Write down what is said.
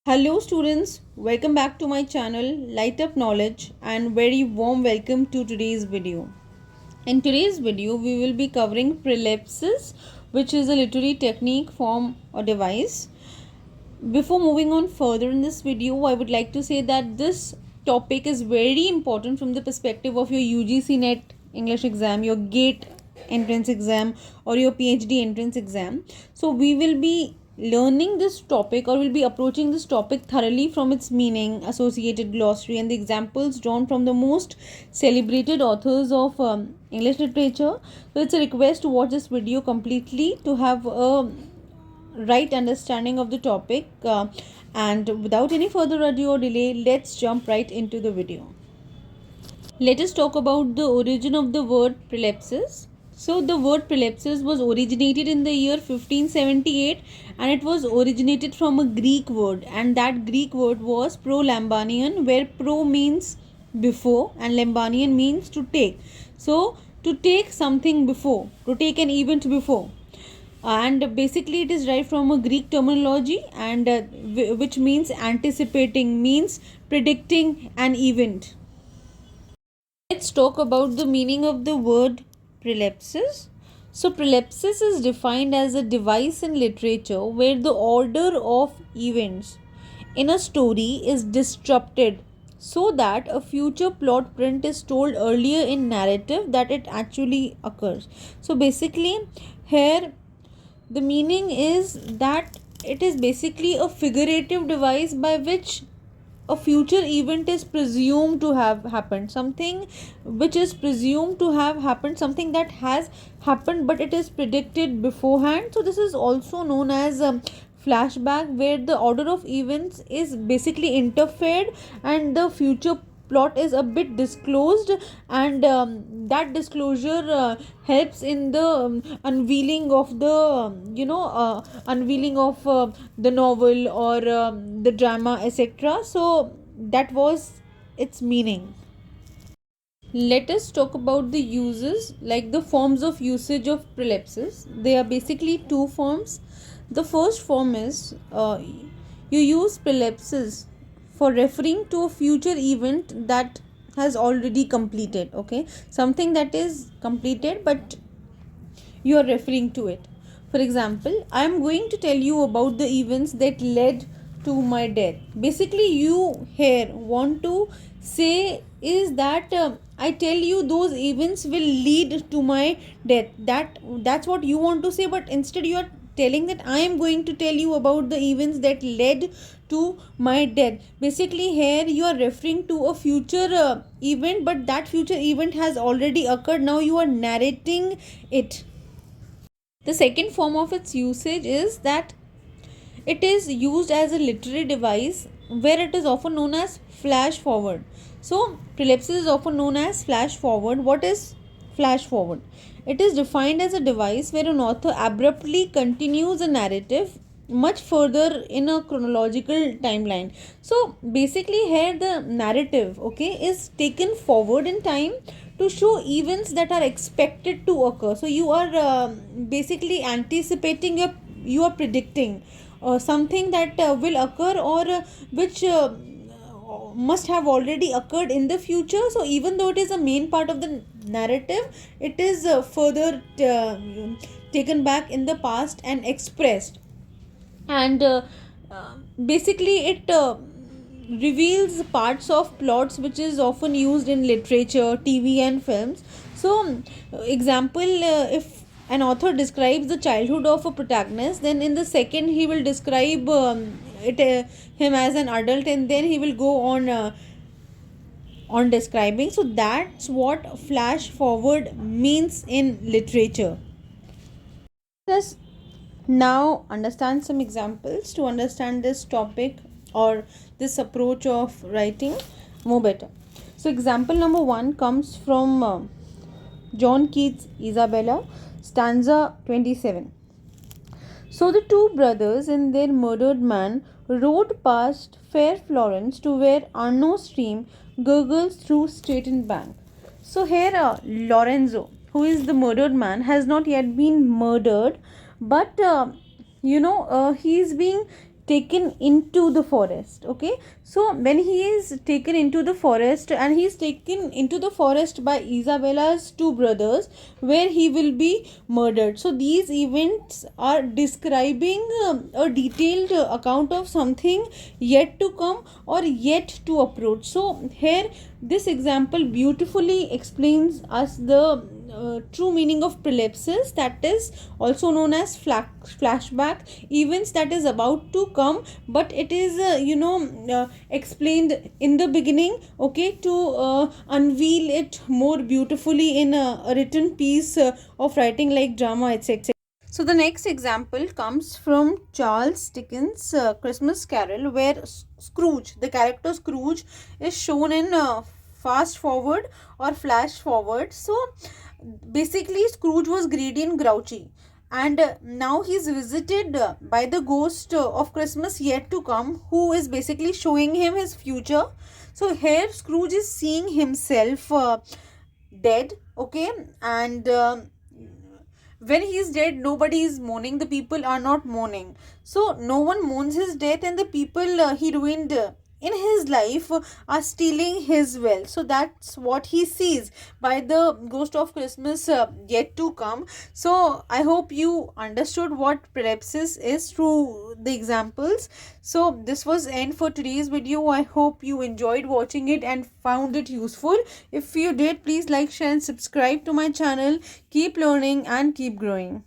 Hello students, welcome back to my channel Lightup Knowledge and very warm welcome to today's video. In today's video, we will be covering prolepsis, which is a literary technique, form or device. Before moving on further in this video, I would like to say that this topic is very important from the perspective of your UGC NET English exam, your GATE entrance exam or your PhD entrance exam. So we will be learning this topic or will be approaching this topic thoroughly from its meaning, associated glossary and the examples drawn from the most celebrated authors of English literature. So it's a request to watch this video completely to have a right understanding of the topic, and without any further ado or delay, let's jump right into the video. Let us talk about the origin of the word prolepsis. So the word prolepsis was originated in the year 1578 and it was originated from a Greek word, and that Greek word was prolambanian, where pro means before and lambanian means to take. So to take something before, to take an event before, and basically it is derived from a Greek terminology and which means anticipating, means predicting an event. Let's talk about the meaning of the word prolepsis. So prolepsis is defined as a device in literature where the order of events in a story is disrupted so that a future plot print is told earlier in narrative that it actually occurs. So basically here the meaning is that it is basically a figurative device by which a future event is presumed to have happened, something which is presumed to have happened, something that has happened but it is predicted beforehand. So this is also known as flashback, where the order of events is basically interfered and the future plot is a bit disclosed, and that disclosure helps in the unveiling of the unveiling of the novel or the drama, etc. So that was its meaning. Let us talk about the uses, like the forms of usage of prolepsis. They are basically two forms. The first form is you use prolepsis for referring to a future event that has already completed. Okay, something that is completed but you are referring to it. For example, I am going to tell you about the events that led to my death. Basically, you here want to say is that I tell you those events will lead to my death. That's what you want to say, but instead you are telling that I am going to tell you about the events that led to my death. Basically here you are referring to a future event, but that future event has already occurred. Now you are narrating it. The second form of its usage is that it is used as a literary device where it is often known as flash forward. So, prolepsis is often known as flash forward. What is flash forward? It is defined as a device where an author abruptly continues a narrative much further in a chronological timeline. So basically here the narrative, okay, is taken forward in time to show events that are expected to occur. So you are basically anticipating, you are predicting something that will occur or which must have already occurred in the future. So even though it is a main part of the narrative, it is further taken back in the past and expressed, and basically it reveals parts of plots which is often used in literature, TV and films. So example, if an author describes the childhood of a protagonist, then in the second he will describe him as an adult, and then he will go on describing. So that's what flash forward means in literature. Let's now understand some examples to understand this topic or this approach of writing more better. So example number 1 comes from John Keats' Isabella, stanza 27. So the two brothers and their murdered man rode past fair Florence to where Arno stream gurgles through straitened bank. So here Lorenzo, who is the murdered man, has not yet been murdered, but he is being taken into the forest. Okay, so when he is taken into the forest, and he is taken into the forest by Isabella's two brothers, where he will be murdered. So these events are describing a detailed account of something yet to come or yet to approach. So here this example beautifully explains us the true meaning of prolepsis, that is also known as flashback events that is about to come, but it is explained in the beginning, okay, to unveil it more beautifully in a written piece of writing like drama, etc. So the next example comes from Charles Dickens' Christmas Carol, where Scrooge, the character Scrooge, is shown in fast forward or flash forward. So basically Scrooge was greedy and grouchy, and now he's visited by the ghost of Christmas yet to come, who is basically showing him his future. So here Scrooge is seeing himself dead, okay, and when he is dead, nobody is mourning, the people are not mourning, so no one mourns his death, and the people he ruined in his life are stealing his wealth. So that's what he sees by the ghost of Christmas yet to come. So I hope you understood what prolepsis is through the examples. So this was end for today's video. I hope you enjoyed watching it and found it useful. If you did, please like, share and subscribe to my channel. Keep learning and keep growing.